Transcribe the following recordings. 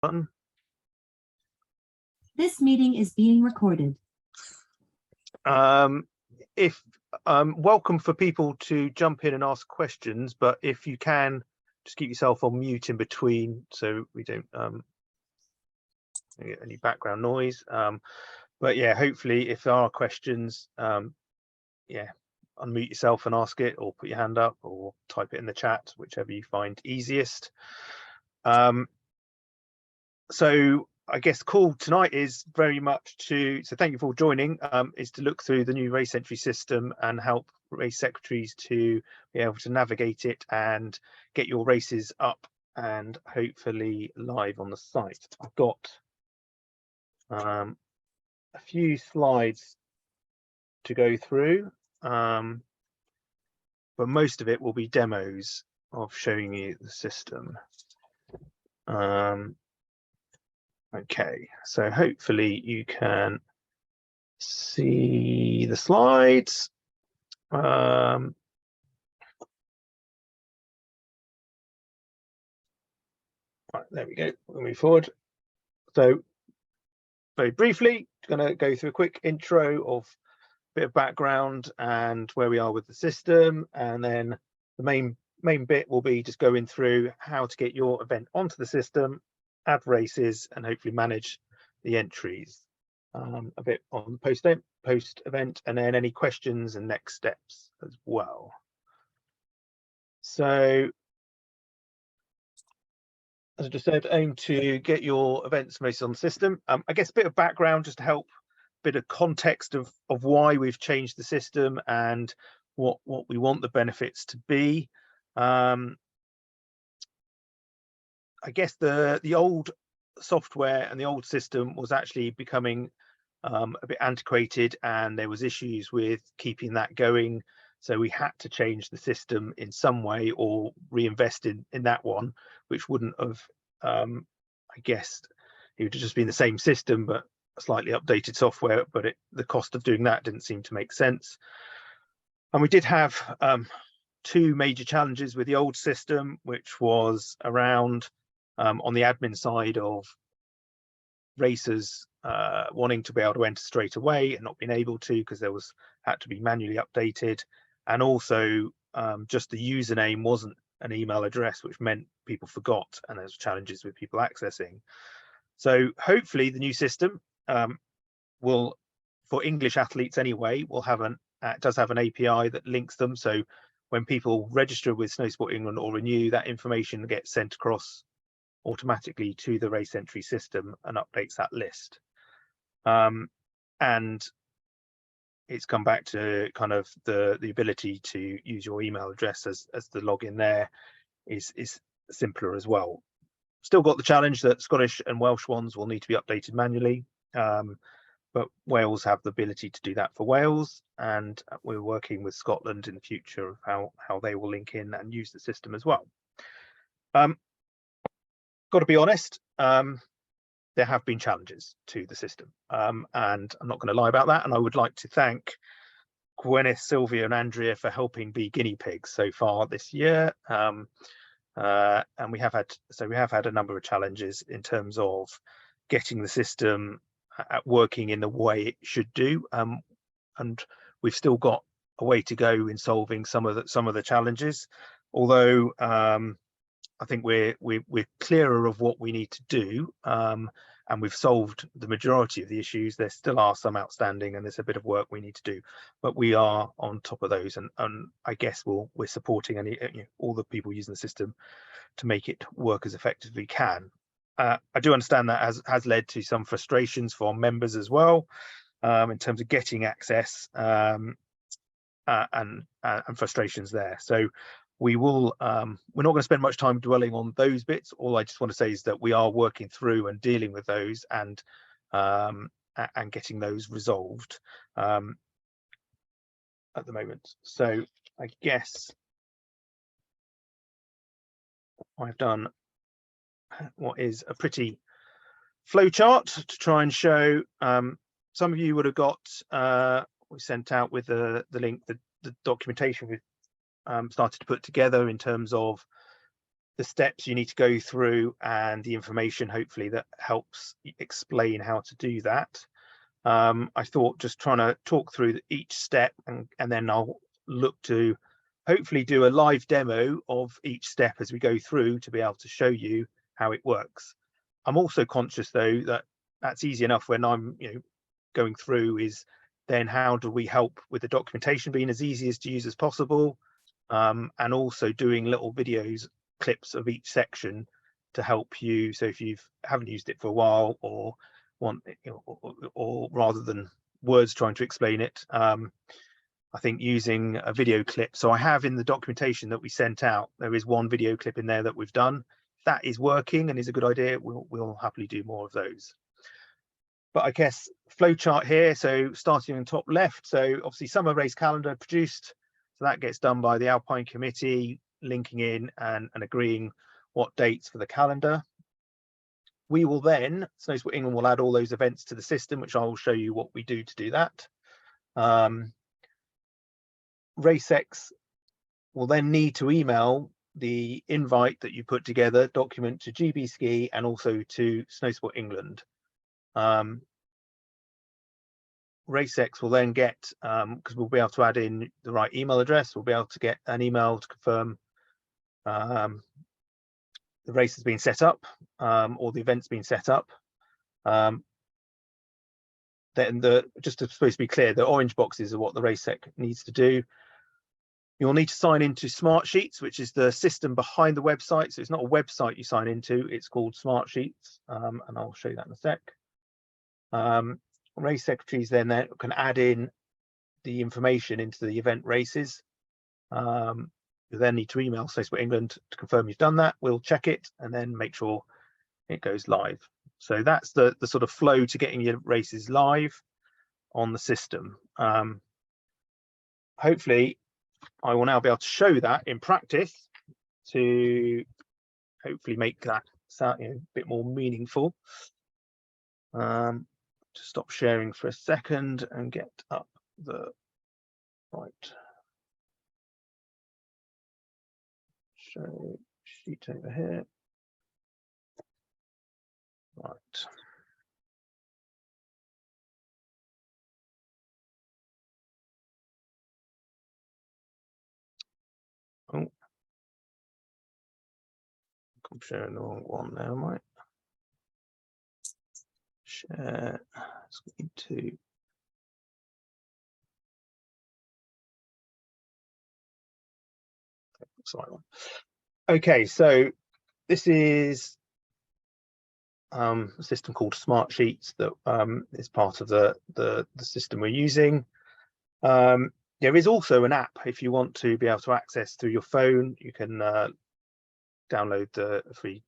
button. This meeting is being recorded. Welcome for people to jump in and ask questions, but if you can, just keep yourself on mute in between so we don't get any background noise. But yeah, hopefully if there are questions, yeah, unmute yourself and ask it, or put your hand up or type it in the chat, whichever you find easiest. So I guess the call tonight is very much so thank you for joining, is to look through the new race entry system and help race secretaries to be able to navigate it and get your races up and hopefully live on the site. I've got a few slides to go through, but most of it will be demos of showing you the system. Okay, so hopefully you can see the slides. Right, there we go. We'll move forward. So very briefly, going to go through a quick intro of a bit of background and where we are with the system, and then the main bit will be just going through how to get your event onto the system, add races, and hopefully manage the entries. A bit on the post event, and then any questions and next steps as well. So as I just said, aim to get your events mostly on the system. I guess a bit of background just to help, a bit of context of why we've changed the system and what we want the benefits to be. I guess the old software and the old system was actually becoming a bit antiquated, and there was issues with keeping that going. So we had to change the system in some way or reinvest in that one, which wouldn't have, I guess, it would have just been the same system, but slightly updated software. But the cost of doing that didn't seem to make sense. And we did have two major challenges with the old system, which was around on the admin side of racers wanting to be able to enter straight away and not being able to because there had to be manually updated, and also just the username wasn't an email address, which meant people forgot, and there's challenges with people accessing. So hopefully the new system will, for English athletes anyway, will have does have an API that links them, so when people register with Snowsport England or renew, that information gets sent across automatically to the race entry system and updates that list. And it's come back to kind of the ability to use your email address as the login there is simpler as well. Still got the challenge that Scottish and Welsh ones will need to be updated manually, but Wales have the ability to do that for Wales, and we're working with Scotland in the future of how they will link in and use the system as well. Got to be honest, there have been challenges to the system, and I'm not going to lie about that. And I would like to thank Gwyneth, Sylvia, and Andrea for helping be guinea pigs so far this year. And we have had a number of challenges in terms of getting the system working in the way it should do, and we've still got a way to go in solving some of the challenges. Although I think we're clearer of what we need to do, and we've solved the majority of the issues. There still are some outstanding, and there's a bit of work we need to do, but we are on top of those, and I guess we're supporting all the people using the system to make it work as effectively can. I do understand that has led to some frustrations for members as well, in terms of getting access, and frustrations there. So we will we're not going to spend much time dwelling on those bits. All I just want to say is that we are working through and dealing with those and getting those resolved at the moment. So I guess I've done what is a pretty flow chart to try and show. Some of you would have got we sent out with the link, the documentation we started to put together in terms of the steps you need to go through and the information, hopefully, that helps explain how to do that. I thought just trying to talk through each step, and then I'll look to hopefully do a live demo of each step as we go through to be able to show you how it works. I'm also conscious, though, that that's easy enough when I'm going through, is then how do we help with the documentation being as easy as to use as possible, and also doing little videos, clips of each section to help you. So if you haven't used it for a while, or want, or rather than words trying to explain it, I think using a video clip. So I have in the documentation that we sent out, there is one video clip in there that we've done. If that is working and is a good idea, we'll happily do more of those. But I guess flowchart here. So starting on top left, so obviously summer race calendar produced. So that gets done by the Alpine Committee, linking in and agreeing what dates for the calendar. We will then, Snowsport England will add all those events to the system, which I will show you what we do to do that. RaceX will then need to email the invite that you put together, document, to GB Ski and also to Snowsport England. RaceX will then get, because we'll be able to add in the right email address, we'll be able to get an email to confirm the race has been set up, or the event's been set up. Then just supposed to be clear, the orange boxes are what the RaceX needs to do. You'll need to sign into Smartsheets, which is the system behind the website. So it's not a website you sign into, it's called Smartsheets, and I'll show you that in a sec. Race secretaries then can add in the information into the event races. You then need to email Snowsport England to confirm you've done that. We'll check it and then make sure it goes live. So that's the sort of flow to getting your races live on the system. Hopefully I will now be able to show that in practice to hopefully make that sound a bit more meaningful. To stop sharing for a second and get up the right show sheet over here. Right. Oh, I'm sharing the wrong one now, might share screen 2. Sorry. Okay, so this is a system called Smartsheets that is part of the system we're using. There is also an app if you want to be able to access through your phone. You can download the free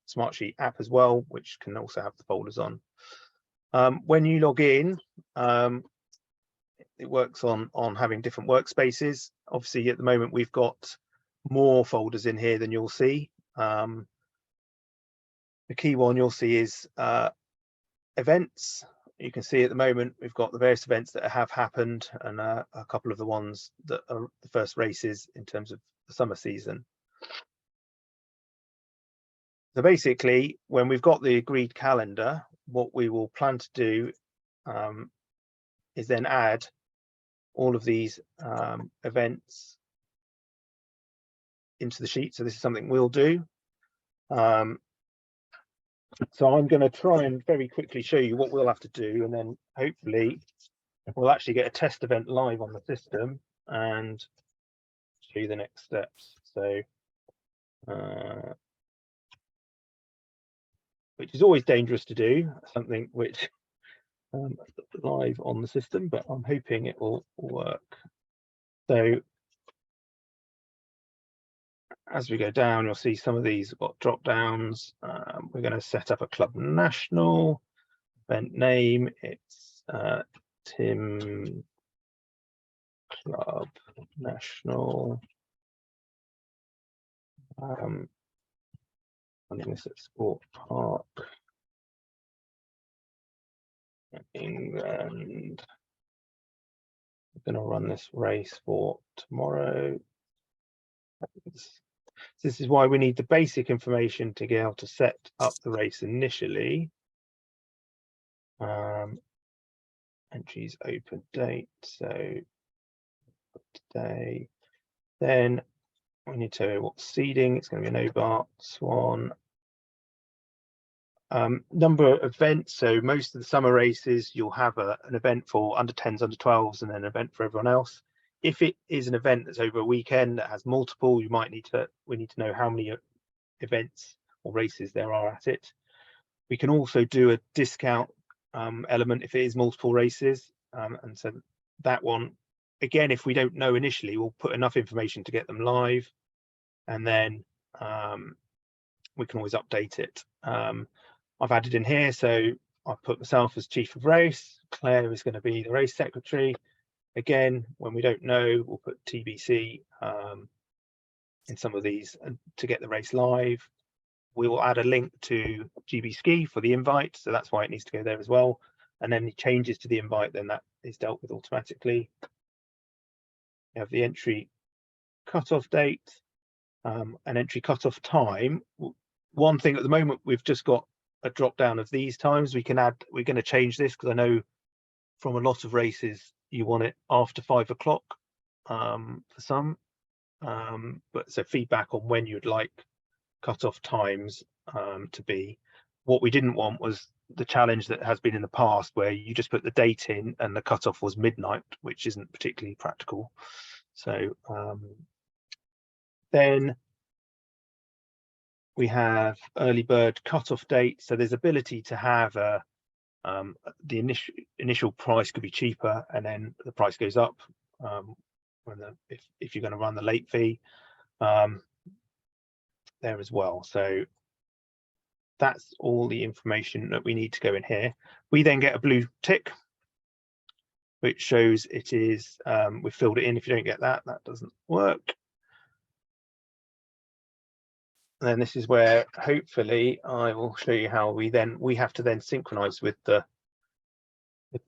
Smartsheet app as well, which can also have the folders on. When you log in, it works on having different workspaces. Obviously, at the moment, we've got more folders in here than you'll see. The key one you'll see is events. You can see at the moment we've got the various events that have happened and a couple of the ones that are the first races in terms of the summer season. So basically, when we've got the agreed calendar, what we will plan to do is then add all of these events into the sheet. So this is something we'll do. So I'm going to try and very quickly show you what we'll have to do, and then hopefully we'll actually get a test event live on the system and show you the next steps. So which is always dangerous to do, something which live on the system, but I'm hoping it will work. So as we go down, you'll see some of these have got drop downs. We're going to set up a club national event name. It's Tim Club National. Running this at Sport Park, England. We're going to run this race for tomorrow. So this is why we need the basic information to be able to set up the race initially. Entries open date, so today. Then we need to know what seeding. It's going to be an Obart, Swan. Number of events. So most of the summer races, you'll have an event for under 10s, under 12s, and then an event for everyone else. If it is an event that's over a weekend that has multiple, we need to know how many events or races there are at it. We can also do a discount element if it is multiple races, and so that one, again, if we don't know initially, we'll put enough information to get them live, and then we can always update it. I've added in here, so I've put myself as chief of race. Claire is going to be the race secretary. Again, when we don't know, we'll put TBC in some of these to get the race live. We will add a link to GB Ski for the invite, so that's why it needs to go there as well. And then the changes to the invite, then that is dealt with automatically. You have the entry cutoff date, and entry cutoff time. One thing at the moment, we've just got a drop down of these times. We can add, we're going to change this because I know from a lot of races you want it after 5 o'clock for some, but so feedback on when you'd like cutoff times to be. What we didn't want was the challenge that has been in the past where you just put the date in and the cutoff was midnight, which isn't particularly practical. So then we have early bird cutoff date. So there's ability to have the initial price could be cheaper, and then the price goes up if you're going to run the late fee there as well. So that's all the information that we need to go in here. We then get a blue tick, which shows it is we've filled it in. If you don't get that, that doesn't work. And then this is where hopefully I will show you how we have to then synchronize with the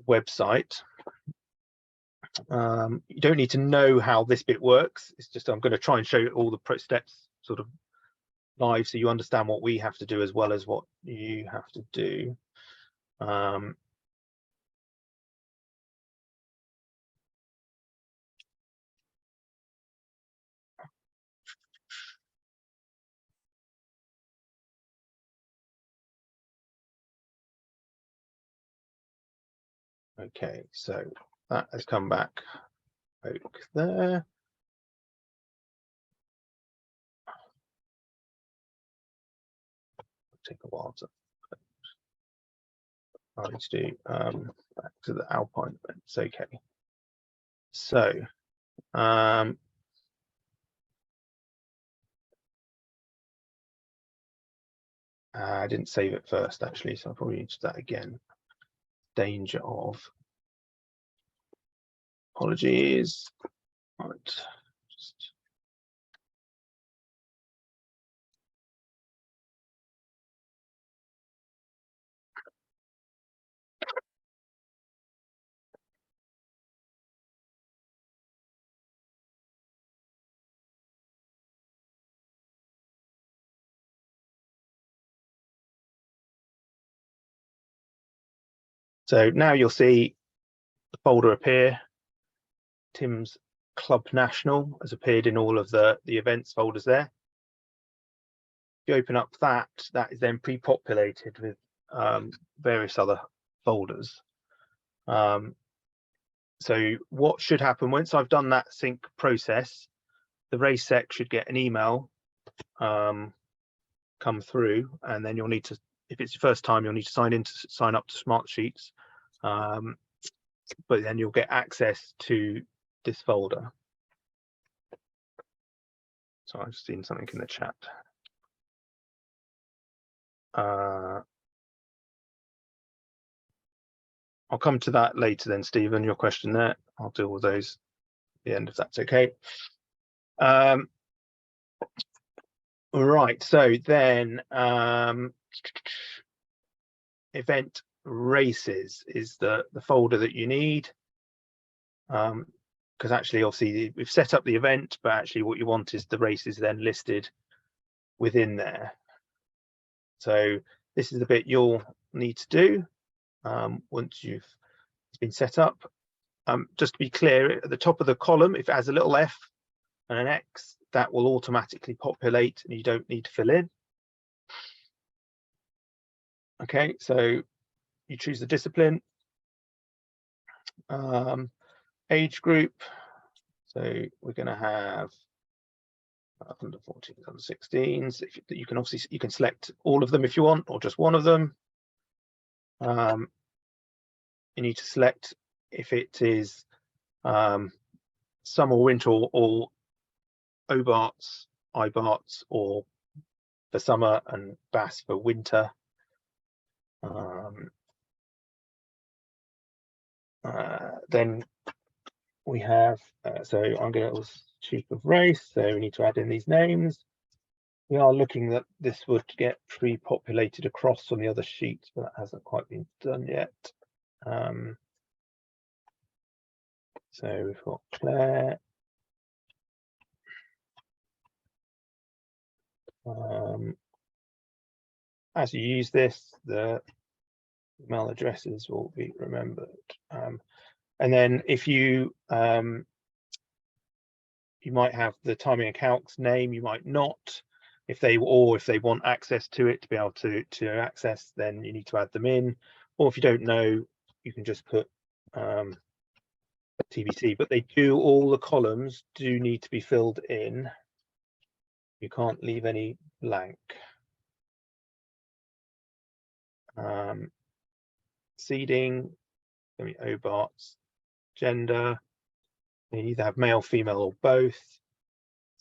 website. You don't need to know how this bit works. It's just I'm going to try and show you all the steps sort of live so you understand what we have to do as well as what you have to do. Okay, so that has come back there. Take a while to do back to the Alpine events. Okay, so I didn't save it first actually, so I'll probably need to do that again. Danger of apologies. Right, just so now you'll see the folder appear. Tim's Club National has appeared in all of the events folders there. If you open up that is then pre-populated with various other folders. So what should happen once I've done that sync process, the race sec should get an email come through, and then you'll need to, if it's your first time, you'll need to sign up to Smartsheets, but then you'll get access to this folder. So I've seen something in the chat. I'll come to that later then, Stephen, your question there. I'll deal with those at the end if that's okay. Right, so then event races is the folder that you need, because actually obviously we've set up the event, but actually what you want is the races then listed within there. So this is the bit you'll need to do once it's been set up. Just to be clear, at the top of the column, if it has a little F and an X, that will automatically populate and you don't need to fill in. Okay, so you choose the discipline, age group. So we're going to have under 14s, under 16s. You can obviously select all of them if you want, or just one of them. You need to select if it is summer or winter, or OBARTs, IBARTs, or for summer and BAS for winter. Then we have, so I'm going to choose of race, so we need to add in these names. We are looking that this would get pre-populated across on the other sheets, but that hasn't quite been done yet. So we've got Claire. As you use this, the email addresses will be remembered. And then if you you might have the timing accounts name, you might not. If they want access to it to be able to access, then you need to add them in. Or if you don't know, you can just put TBC. But all the columns do need to be filled in. You can't leave any blank. Seeding, OBARTs, gender. You either have male, female, or both.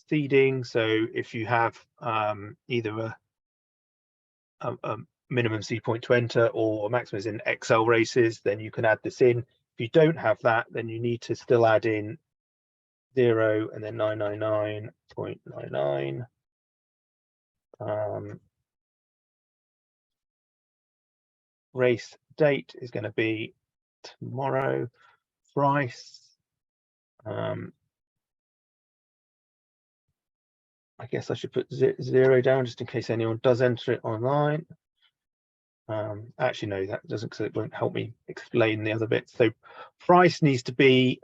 Seeding, so if you have either a minimum seed point to enter or a maximum is in XL races, then you can add this in. If you don't have that, then you need to still add in 0 and then 999.99. Race date is going to be tomorrow. Price, I guess I should put 0 down just in case anyone does enter it online. Actually, no, that doesn't, because it won't help me explain the other bits. So price needs to be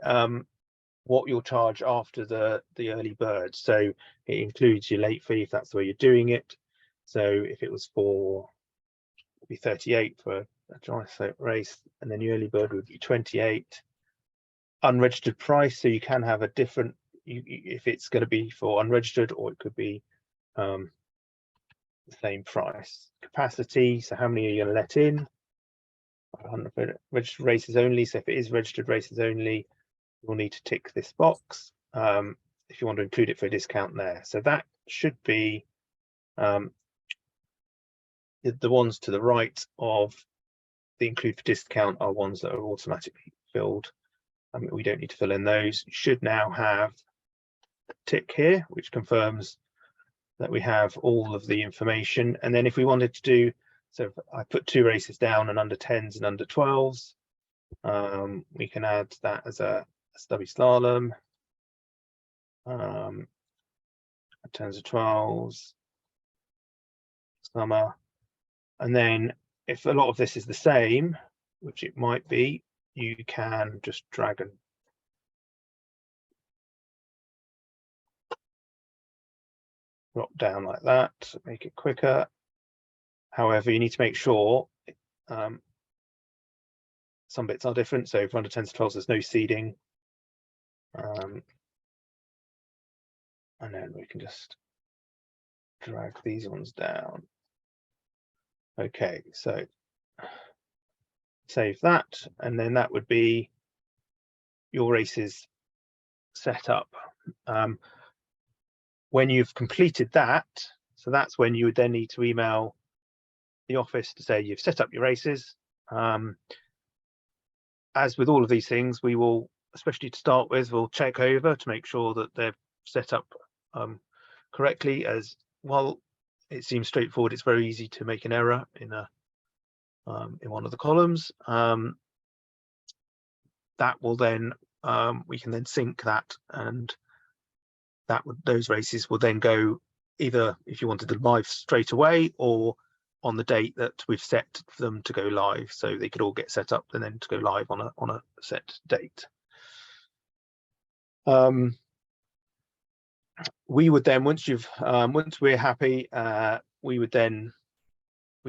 what you'll charge after the early bird. So it includes your late fee if that's the way you're doing it. So if it was for, it'd be 38 for a dry slope race, and then your early bird would be 28. Unregistered price, so you can have a different, if it's going to be for unregistered, or it could be the same price. Capacity, so how many are you going to let in? 100 registered races only, so if it is registered races only, you'll need to tick this box if you want to include it for a discount there. So that should be the ones to the right of the include for discount are ones that are automatically filled. We don't need to fill in those. You should now have a tick here, which confirms that we have all of the information. And then if we wanted to do, so I put 2 races down, and under 10s and under 12s, we can add that as a stubby slalom, 10s or 12s, summer. And then if a lot of this is the same, which it might be, you can just drag and drop down like that, make it quicker. However, you need to make sure some bits are different. So for under 10s to 12s, there's no seeding. And then we can just drag these ones down. Okay, so save that, and then that would be your races set up. When you've completed that, so that's when you would then need to email the office to say you've set up your races. As with all of these things, we will, especially to start with, we'll check over to make sure that they're set up correctly. As well, it seems straightforward, it's very easy to make an error in one of the columns. That will then we can then sync that, and those races will then go either if you wanted to live straight away or on the date that we've set for them to go live, so they could all get set up and then to go live on a set date. We would then, once we're happy, we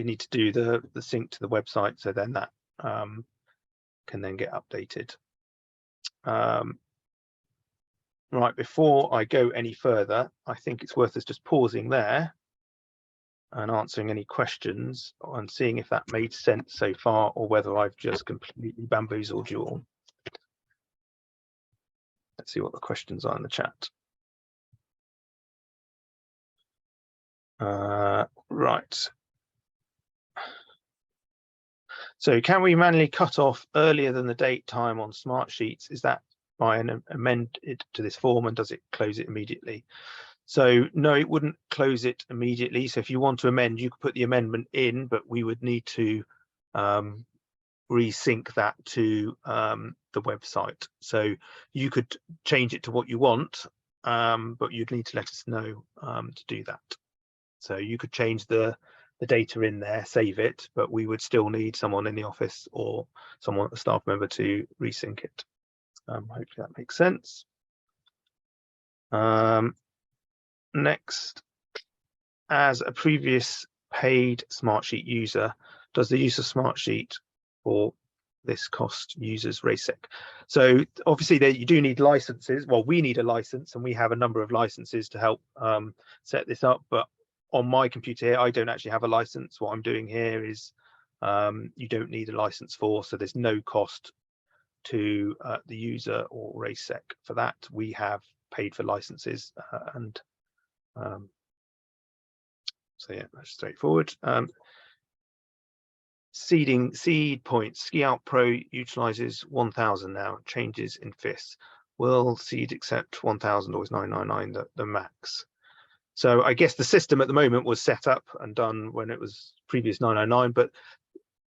need to do the sync to the website, so then that can then get updated. Right, before I go any further, I think it's worth us just pausing there and answering any questions and seeing if that made sense so far, or whether I've just completely bamboozled you all. Let's see what the questions are in the chat. Right. So can we manually cut off earlier than the date time on smart sheets? Is that by an amended to this form, and does it close it immediately? So no, it wouldn't close it immediately. So if you want to amend, you could put the amendment in, but we would need to resync that to the website. So you could change it to what you want, but you'd need to let us know to do that. So you could change the data in there, save it, but we would still need someone in the office or someone, a staff member, to resync it. Hopefully that makes sense. Next, as a previous paid Smartsheet user, does the use of Smartsheet for this cost users RaceSec? So obviously you do need licenses. Well, we need a license, and we have a number of licenses to help set this up, but on my computer here, I don't actually have a license. What I'm doing here is you don't need a license for, so there's no cost to the user or RaceSec for that. We have paid for licenses, and so yeah, that's straightforward. Seed points. Ski Out Pro utilizes 1,000 now. Changes in FIS. Will Seed accept 1,000 or is 999 the max? So I guess the system at the moment was set up and done when it was previous 999, but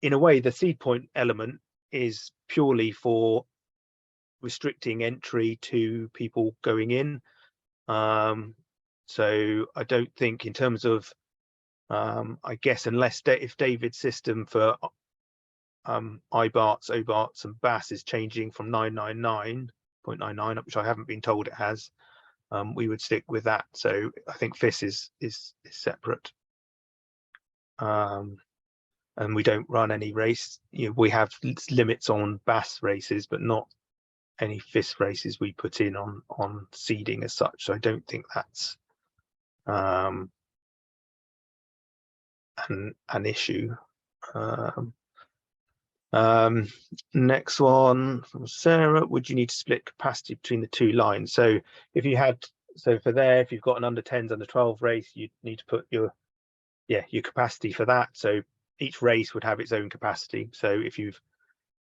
in a way the seed point element is purely for restricting entry to people going in. So I don't think, in terms of I guess, unless if David's system for IBARTs, OBARTs and BAS is changing from 999.99, which I haven't been told it has, we would stick with that. So I think FIS is separate, and we don't run any race. We have limits on BAS races, but not any FIS races we put in on seeding as such. So I don't think that's an issue. Next one from Sarah: would you need to split capacity between the two lines? So if you had, so for there, if you've got an under 10s, under 12 race, you'd need to put your capacity for that. So each race would have its own capacity. So if you've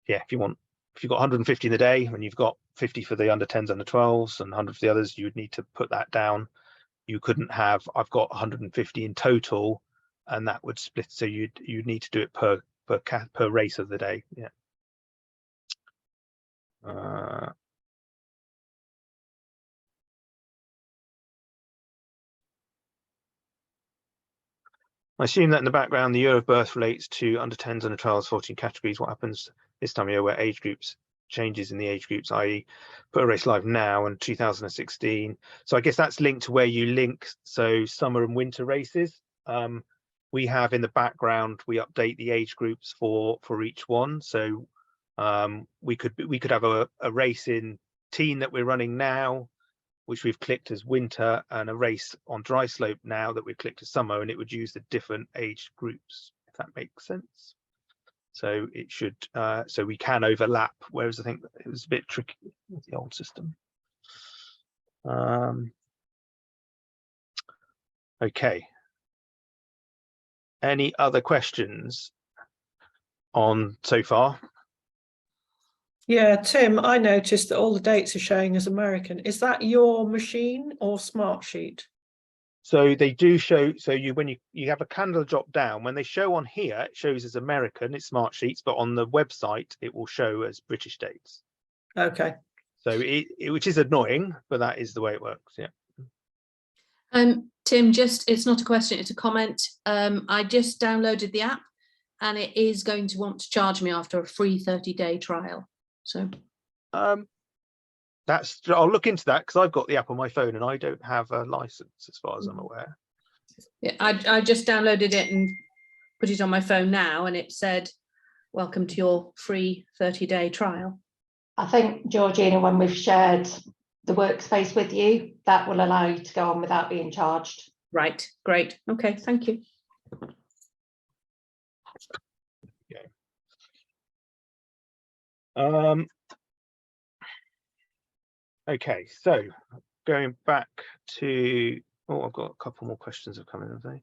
got 150 in the day and you've got 50 for the under 10s, under 12s, and 100 for the others, you would need to put that down. You couldn't have, I've got 150 in total, and that would split. So you'd need to do it per race of the day. Yeah. I assume that in the background, the year of birth relates to under 10s, under 12s, 14 categories. What happens this time of year where age groups changes in the age groups, i.e. put a race live now and 2016? So I guess that's linked to where you link, so summer and winter races. We have in the background, we update the age groups for each one. So we could have a race in teen that we're running now, which we've clicked as winter, and a race on dry slope now that we've clicked as summer, and it would use the different age groups, if that makes sense. So it should, so we can overlap, whereas I think it was a bit tricky with the old system. Okay. Any other questions on so far? Yeah, Tim, I noticed that all the dates are showing as American. Is that your machine or Smartsheet? So they do show, so when you have a calendar drop down, when they show on here, it shows as American, it's Smartsheets, but on the website, it will show as British dates. Okay. So which is annoying, but that is the way it works. Yeah. Tim, it's not a question, it's a comment. I just downloaded the app and it is going to want to charge me after a free 30-day trial. So I'll look into that, because I've got the app on my phone and I don't have a license as far as I'm aware. yeah, I just downloaded it and put it on my phone now, and it said, welcome to your free 30-day trial. I think, Georgina, when we've shared the workspace with you, that will allow you to go on without being charged. Right, great. Okay, thank you. Okay. Okay, so going back to, I've got a couple more questions have come in, have they?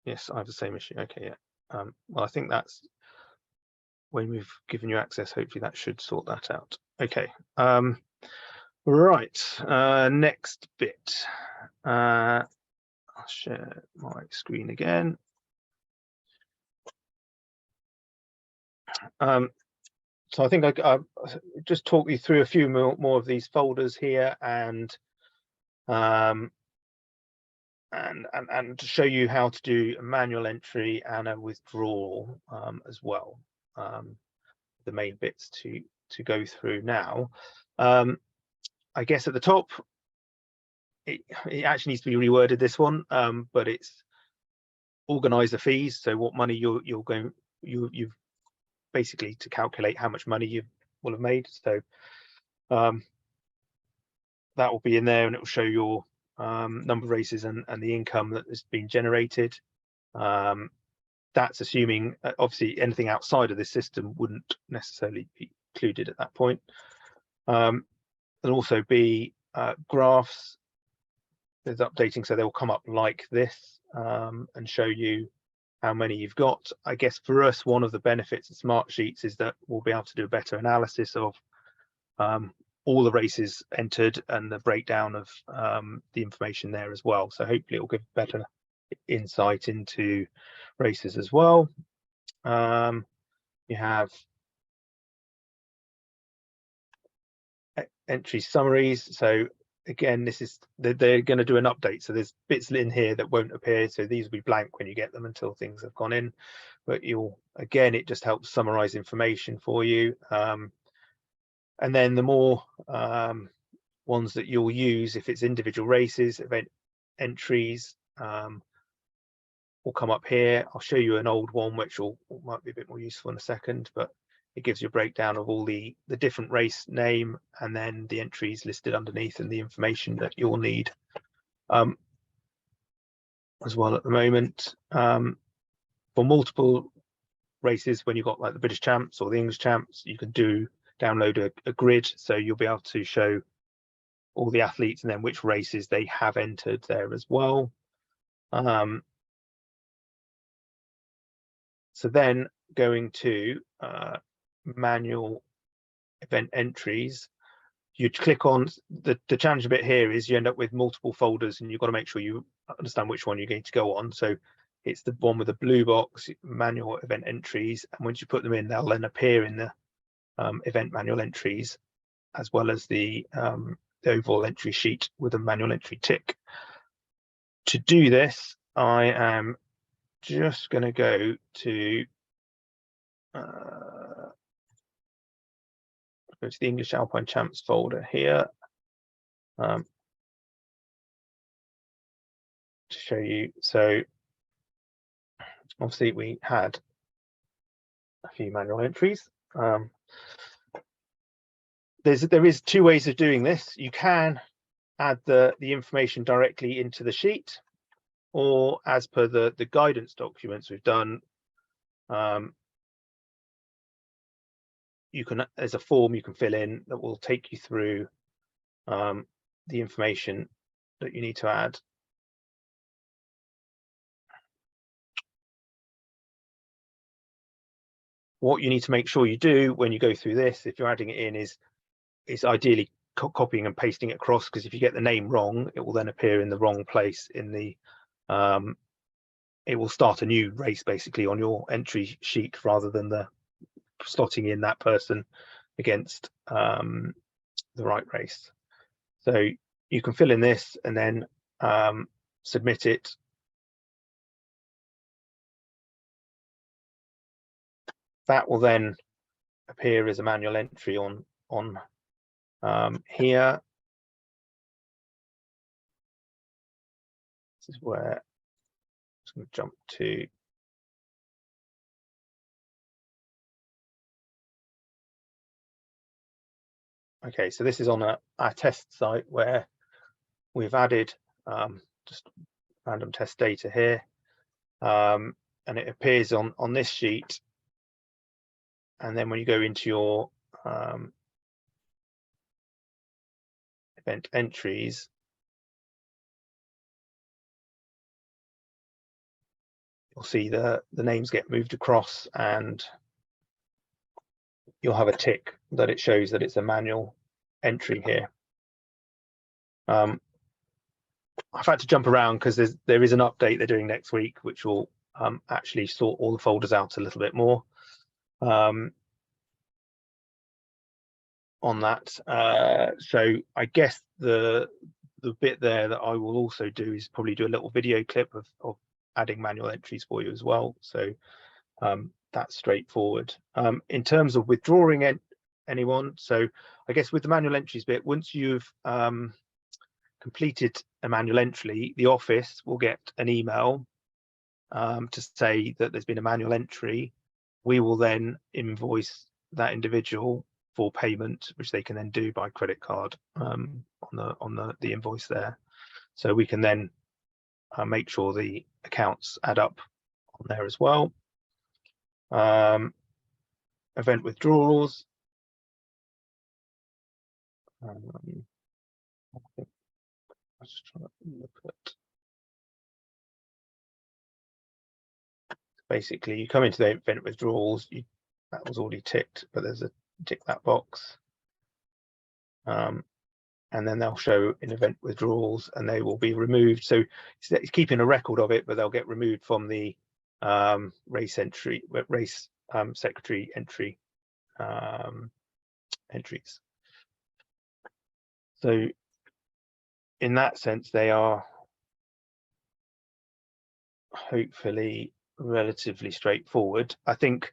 Yes, I have the same issue. Okay, yeah. Well, I think that's when we've given you access. Hopefully that should sort that out. Okay. Right. Next bit. I'll share my screen again. So I think I just talk you through a few more of these folders here, and to show you how to do a manual entry and a withdrawal as well. The main bits to go through now. I guess at the top, it actually needs to be reworded, this one, but it's organizer fees. So what money you've basically to calculate how much money you will have made. So that will be in there, and it will show your number of races and the income that has been generated. That's assuming obviously anything outside of this system wouldn't necessarily be included at that point. There'll also be graphs. There's updating, so they'll come up like this and show you how many you've got. I guess for us, one of the benefits of Smart Sheets is that we'll be able to do a better analysis of all the races entered and the breakdown of the information there as well. So hopefully it will give better insight into races as well. You have entry summaries. So again, this is they're going to do an update, so there's bits in here that won't appear, so these will be blank when you get them until things have gone in, but again it just helps summarize information for you. And then the more ones that you'll use, if it's individual races, event entries, will come up here. I'll show you an old one which might be a bit more useful in a second, but it gives you a breakdown of all the different race name and then the entries listed underneath and the information that you'll need as well at the moment. For multiple races, when you've got like the British champs or the English champs, you can download a grid, so you'll be able to show all the athletes and then which races they have entered there as well. So then going to manual event entries, you click on the challenge bit here is you end up with multiple folders, and you've got to make sure you understand which one you're going to go on. So it's the one with the blue box, manual event entries, and once you put them in, they'll then appear in the event manual entries, as well as the overall entry sheet with a manual entry tick. To do this, I am just going to go to the English Alpine Champs folder here to show you. So obviously we had a few manual entries. There is two ways of doing this. You can add the information directly into the sheet, or as per the guidance documents we've done, there's a form you can fill in that will take you through the information that you need to add. What you need to make sure you do when you go through this, if you're adding it in, is ideally copying and pasting it across, because if you get the name wrong, it will then appear in the wrong place in the it will start a new race basically on your entry sheet rather than the slotting in that person against the right race. So you can fill in this and then submit it. That will then appear as a manual entry on here. This is where I'm just going to jump to. Okay, so this is on our test site where we've added just random test data here, and it appears on this sheet. And then when you go into your event entries, you'll see the names get moved across, and you'll have a tick that it shows that it's a manual entry here. I've had to jump around because there is an update they're doing next week, which will actually sort all the folders out a little bit more on that. So I guess the bit there that I will also do is probably do a little video clip of adding manual entries for you as well. So that's straightforward. In terms of withdrawing anyone, so I guess with the manual entries bit, once you've completed a manual entry, the office will get an email to say that there's been a manual entry. We will then invoice that individual for payment, which they can then do by credit card on the invoice there. So we can then make sure the accounts add up on there as well. Event withdrawals. I was just trying to look at. Basically, you come into the event withdrawals. That was already ticked, but there's a tick that box, and then they'll show in event withdrawals, and they will be removed. So it's keeping a record of it, but they'll get removed from the race secretary entry entries. So in that sense, they are hopefully relatively straightforward. I think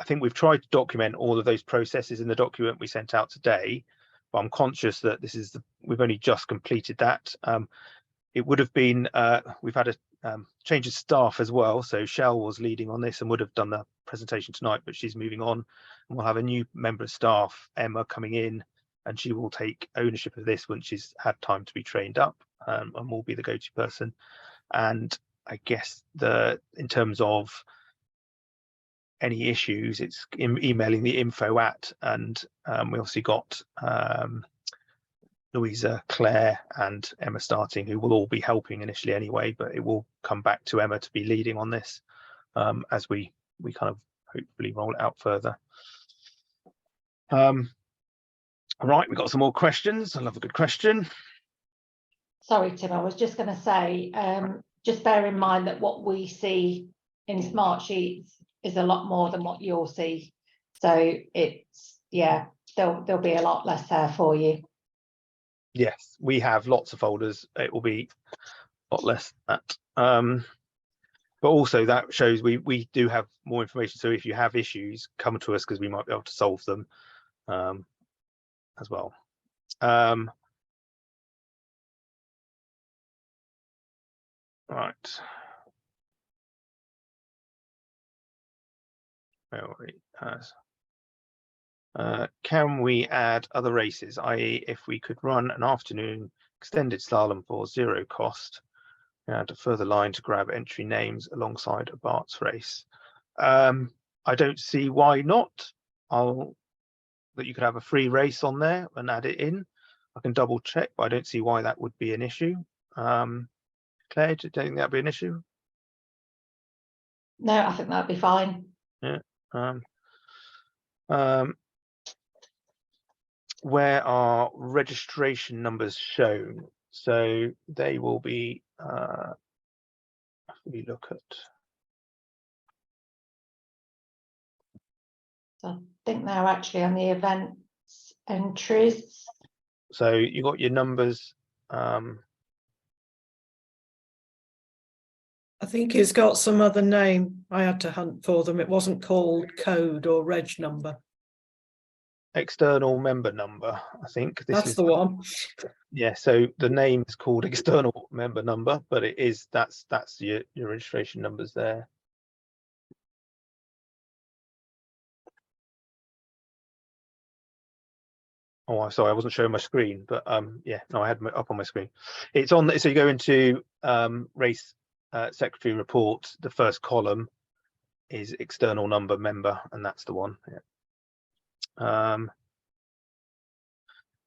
we've tried to document all of those processes in the document we sent out today, but I'm conscious that we've only just completed that. It would have been we've had a change of staff as well, so Shell was leading on this and would have done the presentation tonight, but she's moving on, and we'll have a new member of staff, Emma, coming in, and she will take ownership of this once she's had time to be trained up, and will be the go-to person. And I guess in terms of any issues, it's emailing the info at, and we also got Louisa, Claire and Emma starting, who will all be helping initially anyway, but it will come back to Emma to be leading on this as we kind of hopefully roll it out further. All right, we've got some more questions. I love a good question. Sorry, Tim, I was just going to say, just bear in mind that what we see in Smart Sheets is a lot more than what you'll see. So it's, yeah, there'll be a lot less there for you. Yes, we have lots of folders. It will be a lot less than that. But also that shows we do have more information. So if you have issues, come to us because we might be able to solve them as well. Right. Can we add other races, i.e. if we could run an afternoon extended slalom for 0 cost, add a further line to grab entry names alongside a Bart's race? I don't see why not. That you could have a free race on there and add it in. I can double check, but I don't see why that would be an issue. Claire, do you think that'd be an issue? No, I think that'd be fine. Yeah. Where are registration numbers shown? So they will be, if we look at, So I think they're actually on the events entries. So you got your numbers. I think it's got some other name. I had to hunt for them. It wasn't called code or reg number. External member number, I think. That's the one. Yeah, so the name is called external member number, but it is that's your registration numbers there. Oh, sorry, I wasn't showing my screen, but yeah, no, I had it up on my screen. It's on. So you go into race secretary report. The first column is external number member, and that's the one. Yeah.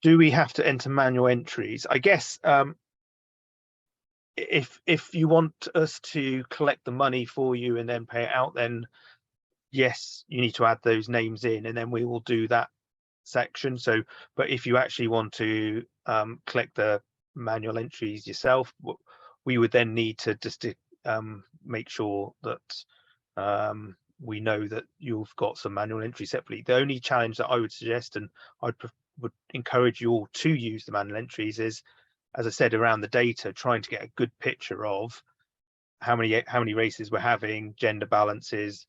Do we have to enter manual entries? I guess if you want us to collect the money for you and then pay it out, then yes, you need to add those names in, and then we will do that section. So, but if you actually want to collect the manual entries yourself, we would then need to just make sure that we know that you've got some manual entry separately. The only challenge that I would suggest, and I would encourage you all to use the manual entries, is, as I said, around the data, trying to get a good picture of how many races we're having, gender balances,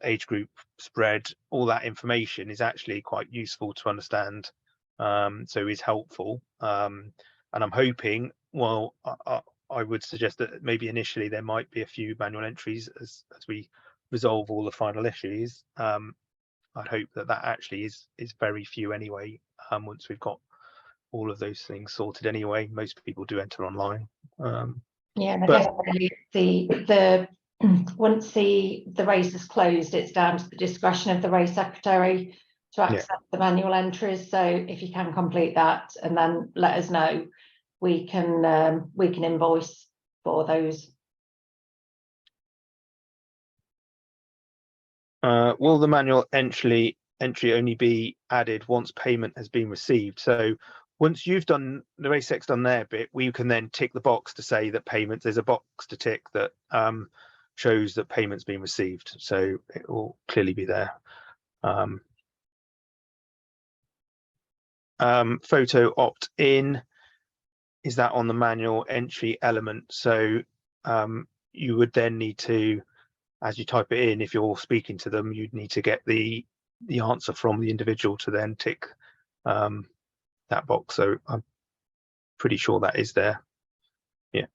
age group spread. All that information is actually quite useful to understand, so is helpful. And I'm hoping, well, I would suggest that maybe initially there might be a few manual entries as we resolve all the final issues. I'd hope that actually is very few anyway. Once we've got all of those things sorted anyway, most people do enter online. Yeah, and I guess the once the race is closed, it's down to the discretion of the race secretary to accept the manual entries. So if you can complete that and then let us know, we can invoice for those. Will the manual entry only be added once payment has been received? So once you've done, the race sec's done their bit, we can then tick the box to say that payment, there's a box to tick that shows that payment's been received. So it will clearly be there. Photo opt-in, is that on the manual entry element? So you would then need to, as you type it in, if you're speaking to them, you'd need to get the answer from the individual to then tick that box. So I'm pretty sure that is there. Yeah.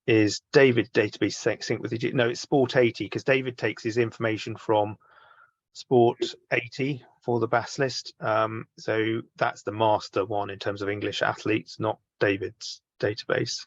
Is David's database synced with the? No, it's Sport 80, because David takes his information from Sport 80 for the BAS list. So that's the master one in terms of English athletes, not David's database.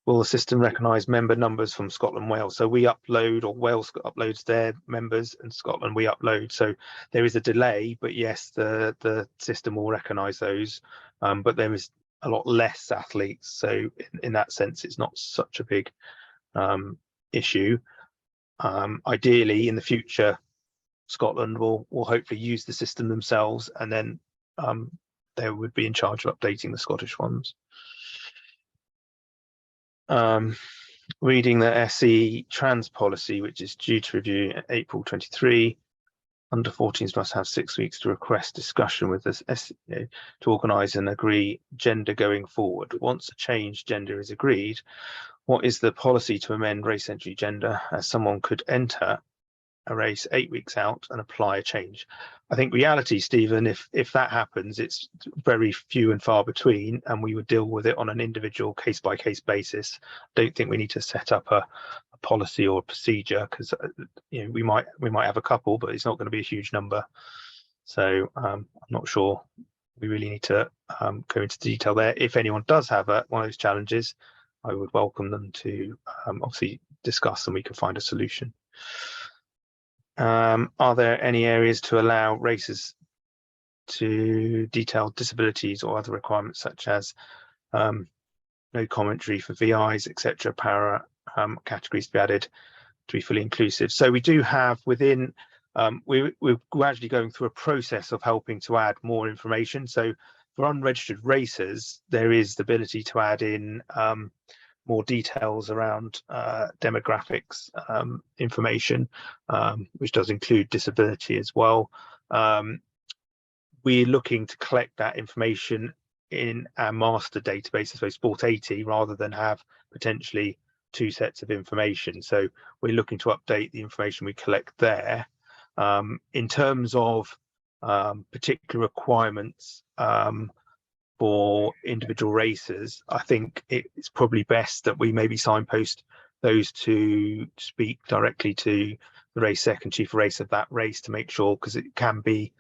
Will the system recognise member numbers from Scotland, Wales? So we upload, or Wales uploads their members, and Scotland we upload. So there is a delay, but yes, the system will recognise those. But there is a lot less athletes, so in that sense, it's not such a big issue. Ideally, in the future, Scotland will hopefully use the system themselves, and then they would be in charge of updating the Scottish ones. Reading the SE trans policy, which is due to review in April 23. Under 14s must have 6 weeks to request discussion with this to organise and agree gender going forward. Once a changed gender is agreed, what is the policy to amend race entry gender, as someone could enter a race 8 weeks out and apply a change? I think reality, Stephen, if that happens, it's very few and far between, and we would deal with it on an individual case-by-case basis. I don't think we need to set up a policy or a procedure, because we might have a couple, but it's not going to be a huge number. So I'm not sure we really need to go into detail there. If anyone does have one of those challenges, I would welcome them to obviously discuss, and we can find a solution. Are there any areas to allow races to detail disabilities or other requirements, such as no commentary for VIs, etc., para categories to be added to be fully inclusive? So we do have within, we're gradually going through a process of helping to add more information. So for unregistered racers, there is the ability to add in more details around demographics information, which does include disability as well. We're looking to collect that information in our master database, so Sport 80, rather than have potentially two sets of information. So we're looking to update the information we collect there. In terms of particular requirements for individual racers, I think it's probably best that we maybe signpost those to speak directly to the race sec and chief of race of that race to make sure, because it could be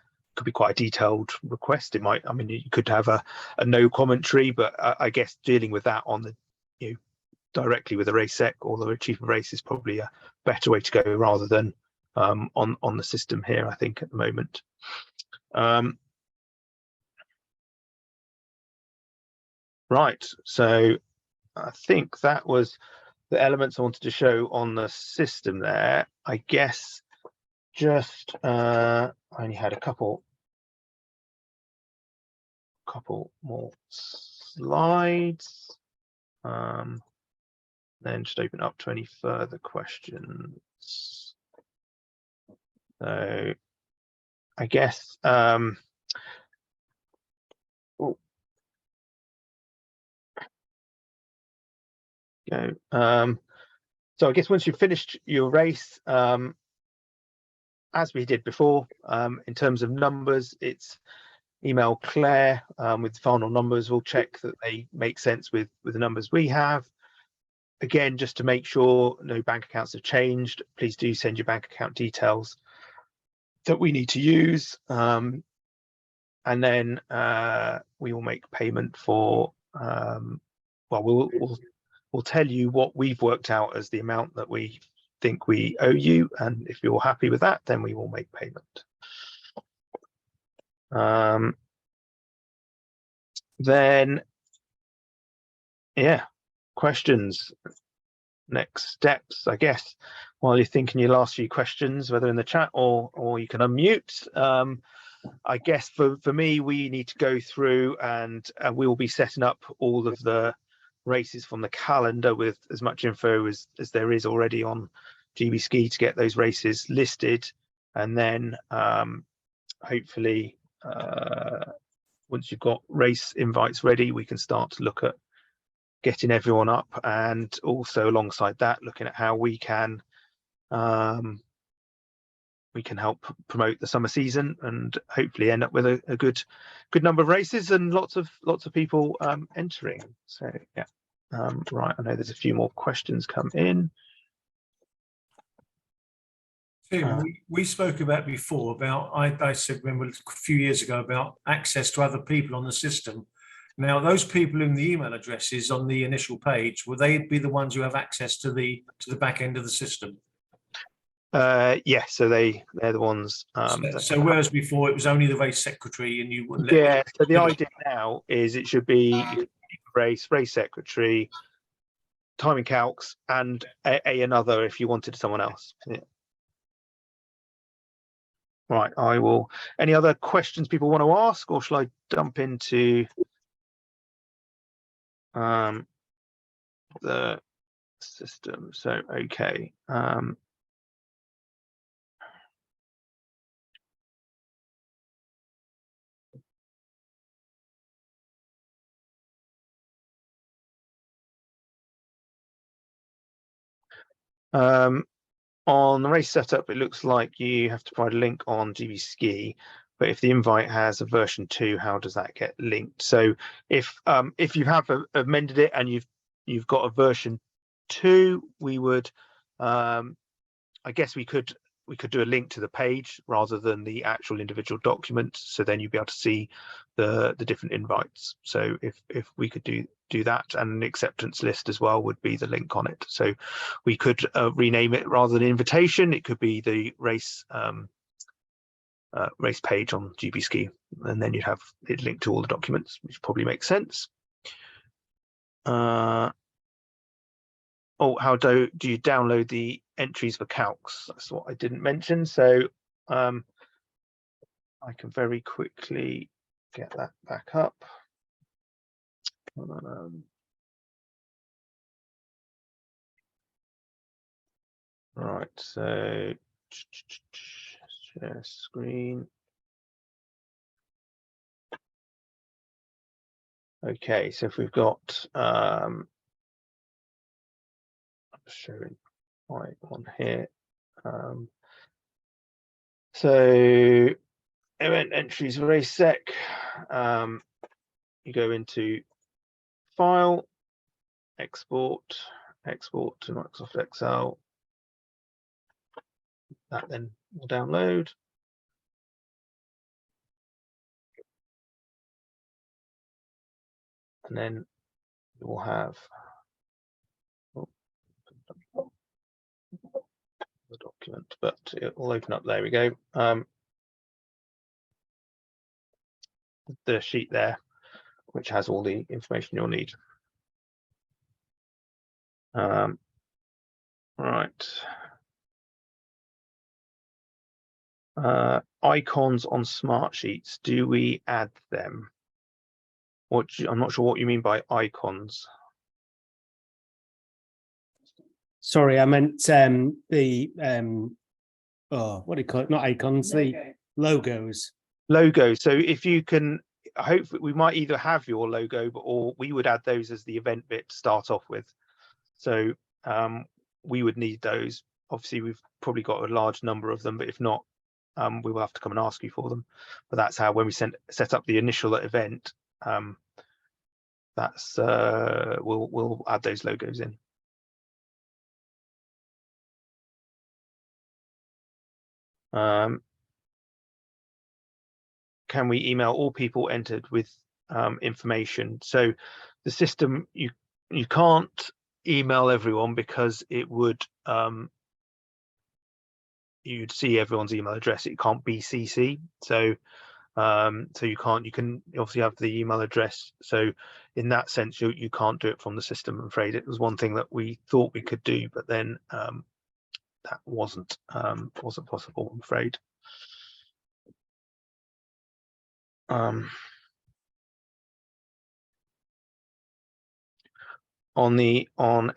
quite a detailed request. It might, I mean, you could have a no commentary, but I guess dealing with that on the, directly with the race sec or the chief of race is probably a better way to go rather than on the system here, I think, at the moment. Right, so I think that was the elements I wanted to show on the system there. I guess just I only had a couple more slides, then just open up to any further questions. So I guess so I guess once you've finished your race, as we did before, in terms of numbers, it's email Claire with the final numbers. We'll check that they make sense with the numbers we have. Again, just to make sure no bank accounts have changed, please do send your bank account details that we need to use, and then we will make payment for. Well, we'll tell you what we've worked out as the amount that we think we owe you, and if you're happy with that, then we will make payment. Then, yeah, questions, next steps, I guess, while you're thinking your last few questions, whether in the chat or you can unmute. I guess for me, we need to go through and we will be setting up all of the races from the calendar with as much info as there is already on GB Ski to get those races listed, and then hopefully once you've got race invites ready, we can start to look at getting everyone up, and also alongside that looking at how we can help promote the summer season and hopefully end up with a good number of races and lots of people entering. So yeah, right, I know there's a few more questions come in. Tim, we spoke about before about, I said remember a few years ago about access to other people on the system. Now, those people in the email addresses on the initial page, will they be the ones who have access to the back end of the system? Yeah, so they're the ones. So whereas before it was only the race secretary and you wouldn't let Yeah, so the idea now is it should be race secretary, timing calcs, and another if you wanted someone else. Yeah. Right, I will. Any other questions people want to ask, or shall I dump into the system? So okay. On the race setup, it looks like you have to provide a link on GB Ski, but if the invite has a version 2, how does that get linked? So if you have amended it and you've got a version 2, we would I guess we could do a link to the page rather than the actual individual document, so then you'd be able to see the different invites. So if we could do that, and an acceptance list as well would be the link on it. So we could rename it, rather than invitation, it could be the race race page on GB Ski, and then you'd have it linked to all the documents, which probably makes sense. Oh, how do you download the entries for calcs? That's what I didn't mention. So I can very quickly get that back up. Right, so share screen. Okay, so if we've got showing my one here. So event entries very sec. You go into File, Export to Microsoft Excel. That then will download. And then you will have the document, but it will open up. There we go. The sheet there, which has all the information you'll need. Right. Icons on smart sheets. Do we add them? I'm not sure what you mean by icons. Sorry, I meant the what do you call it? Not icons, the logos. Logo. So if you can, hopefully we might either have your logo, or we would add those as the event bit to start off with. So we would need those. Obviously, we've probably got a large number of them, but if not, we will have to come and ask you for them. But that's how, when we set up the initial event, that's we'll add those logos in. Can we email all people entered with information? So the system, you can't email everyone, because it would you'd see everyone's email address. It can't be CC. So so you can obviously have the email address. So in that sense, you can't do it from the system, I'm afraid. It was one thing that we thought we could do, but then that wasn't possible, I'm afraid. On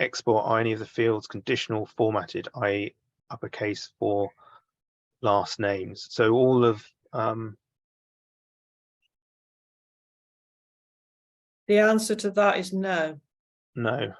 export, are any of the fields conditional formatted, i.e. uppercase for last names? So all of The answer to that is no. No.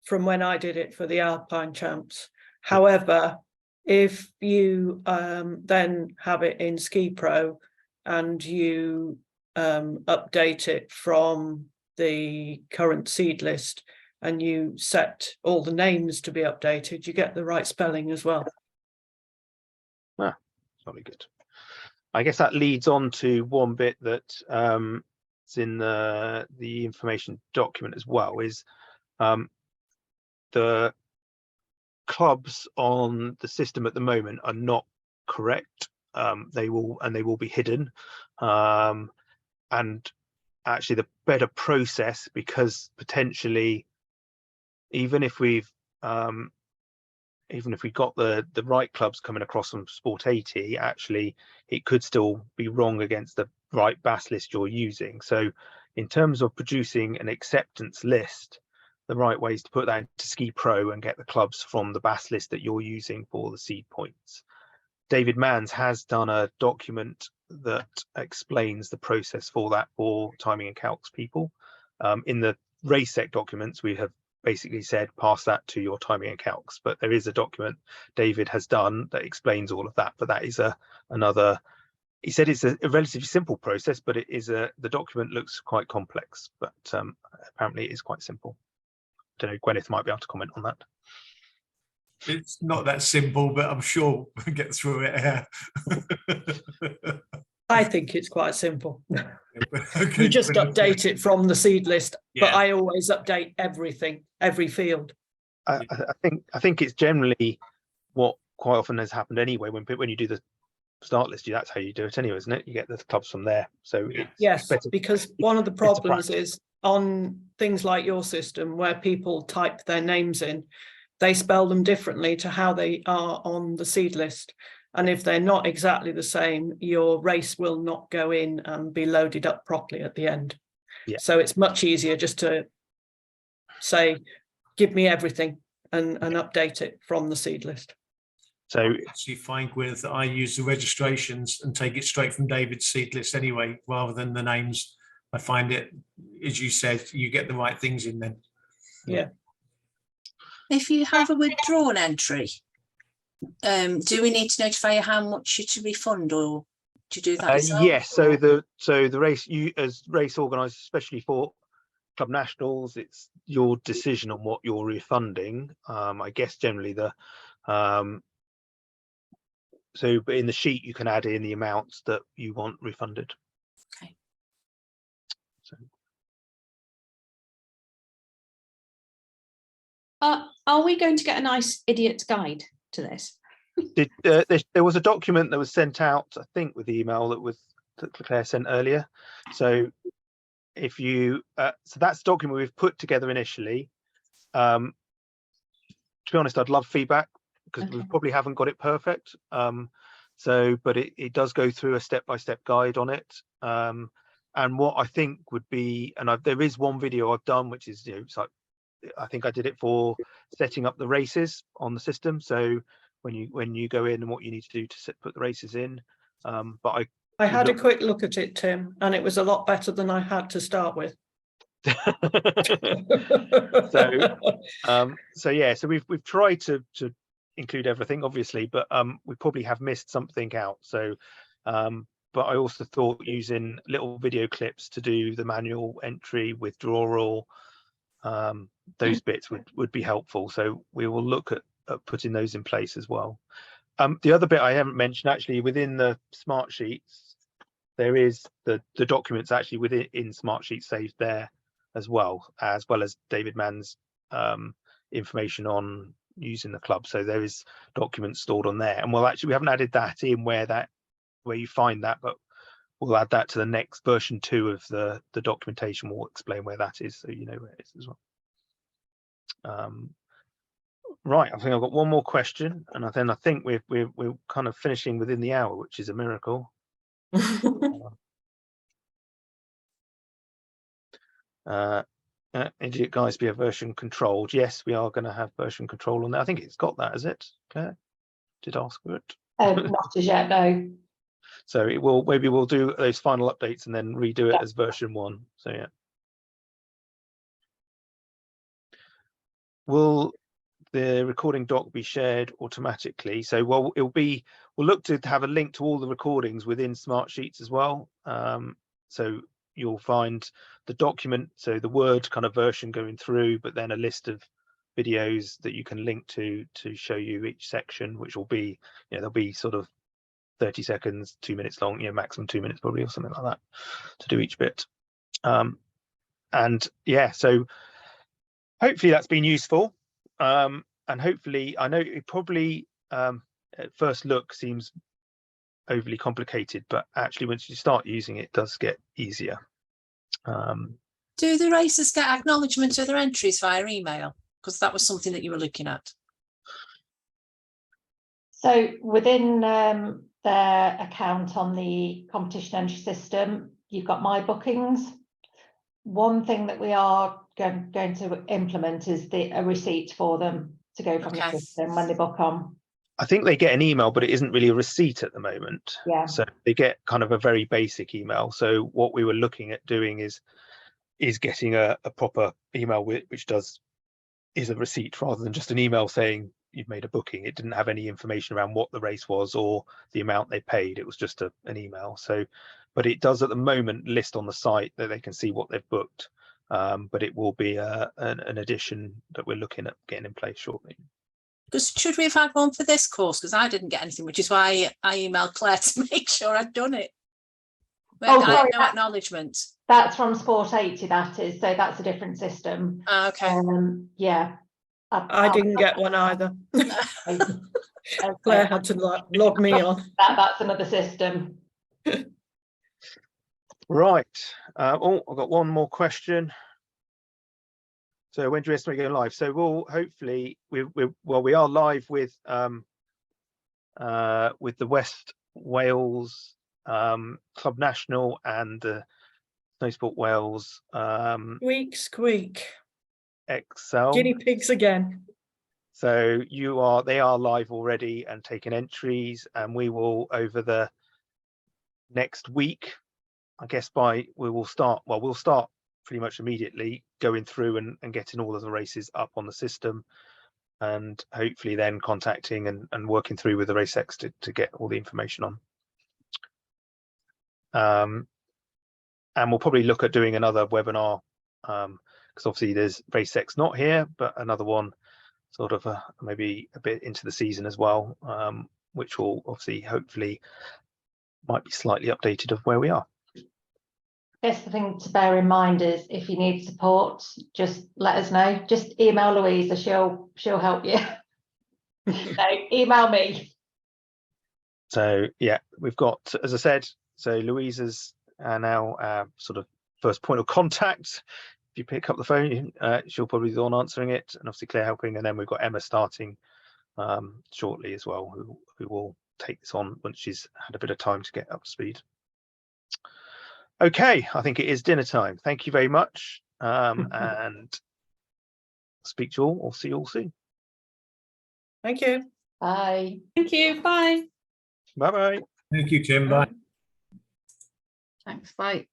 From when I did it for the Alpine Champs. However, if you then have it in Ski Pro and you update it from the current seed list, and you set all the names to be updated, you get the right spelling as well. Ah, very good. I guess that leads on to one bit that is in the information document as well, is the clubs on the system at the moment are not correct. They will be hidden, and actually the better process, because potentially even if we got the right clubs coming across from Sport 80, actually it could still be wrong against the right BAS list you're using. So in terms of producing an acceptance list, the right way is to put that into Ski Pro and get the clubs from the BAS list that you're using for the seed points. David Manns has done a document that explains the process for that for timing and calcs people. In the RaceSec documents, we have basically said pass that to your timing and calcs, but there is a document David has done that explains all of that. But that is another. He said it's a relatively simple process, but it is the document looks quite complex, but apparently it is quite simple. I don't know, Gwyneth might be able to comment on that. It's not that simple, but I'm sure we'll get through it here. I think it's quite simple. Okay, You just update it from the seed list, but Yeah. I always update everything, every field. I think it's generally what quite often has happened anyway. When you do the start list, that's how you do it anyway, isn't it? You get the clubs from there. So Yeah. Yes, better, because one of the better problems practice. is on things like your system where people type their names in, they spell them differently to how they are on the seed list. And if they're not exactly the same, your race will not go in and be loaded up properly at the end. Yeah. So it's much easier just to say, give me everything and update it from the seed list. So Actually find with I use the registrations and take it straight from David's seed list anyway, rather than the names. I find it, as you said, you get the right things in then. Yeah. If you have a withdrawn entry, do we need to notify you how much you to refund, or do you do that yourself? yes, so the race, you as race organisers, especially for club nationals, it's your decision on what you're refunding. I guess generally the so but in the sheet you can add in the amounts that you want refunded. Okay. So Are we going to get a nice idiot's guide to this? there was a document that was sent out, I think, with the email that Claire sent earlier. So if you so that's the document we've put together initially. To be honest, I'd love feedback, because we probably haven't got it perfect. So but it does go through a step-by-step guide on it. And what I think would be, and there is one video I've done, which is, it's like, I think I did it for setting up the races on the system. So when you go in and what you need to do to put the races in. But I had a quick look at it, Tim, and it was a lot better than I had to start with. So yeah, so we've tried to include everything, obviously, but we probably have missed something out. So but I also thought using little video clips to do the manual entry, withdrawal, those bits would be helpful. So we will look at putting those in place as well. The other bit I haven't mentioned, actually, within the smart sheets, there is the documents actually within smart sheets saved there as well as David Mann's information on using the club. So there is documents stored on there, and we haven't added that in where you find that, but we'll add that to the next version 2 of the documentation. Will explain where that is, so you know where it is as well. Right, I think I've got one more question, and then I think we're kind of finishing within the hour, which is a miracle. Idiot guys be a version controlled. Yes, we are going to have version control on there. I think it's got that, is it? Claire did ask for it. Not as yet, no. So maybe we'll do those final updates and then redo it as version 1. So yeah. Will the recording doc be shared automatically? So we'll look to have a link to all the recordings within Smart Sheets as well. So you'll find the document, so the Word kind of version going through, but then a list of videos that you can link to show you each section, which will be, they'll be sort of 30 seconds, 2 minutes long, maximum 2 minutes probably, or something like that, to do each bit. And yeah, so hopefully that's been useful. And hopefully, I know it probably at first look seems overly complicated, but actually once you start using it, it does get easier. Do the racers get acknowledgement of their entries via email? Because that was something that you were looking at. So within their account on the competition entry system, you've got my bookings. One thing that we are going to implement is a receipt for them to go from the system when they book on. I think they get an email, but it isn't really a receipt at the moment. Yeah. So they get kind of a very basic email. So what we were looking at doing is getting a proper email which is a receipt rather than just an email saying you've made a booking. It didn't have any information around what the race was or the amount they paid. It was just an email. So, but it does at the moment list on the site that they can see what they've booked. But it will be an addition that we're looking at getting in place shortly. Because should we have had one for this course? Because I didn't get anything, which is why I emailed Claire to make sure I'd done it. Oh, I sorry, had no acknowledgement. That's from Sport 80, that is. So that's a different system. Okay. Yeah. I didn't get one either. Okay. Claire had to log me on. That's another system. Right. Oh, I've got one more question. So when do you estimate going live? So we'll hopefully we are live with with the West Wales Club National and the Snowsport Wales Squeak, squeak. Excel. Guinea pigs again. So they are live already and taking entries, and we will over the next week, I guess we'll start pretty much immediately going through and getting all of the races up on the system, and hopefully then contacting and working through with the RaceX to get all the information on. And we'll probably look at doing another webinar, because obviously there's RaceX not here, but another one sort of maybe a bit into the season as well, which will obviously hopefully might be slightly updated of where we are. I guess the thing to bear in mind is if you need support, just let us know. Just email Louisa, she'll help you. So email me. So yeah, we've got, as I said, so Louisa's now our sort of first point of contact. If you pick up the phone, she'll probably be the one answering it, and obviously Claire helping, and then we've got Emma starting shortly as well, who will take this on once she's had a bit of time to get up to speed. Okay, I think it is dinner time. Thank you very much, and speak to you all, or see you all soon. Thank you. Bye. Thank you. Bye. Bye bye. Thank you, Tim. Bye. Thanks. Bye.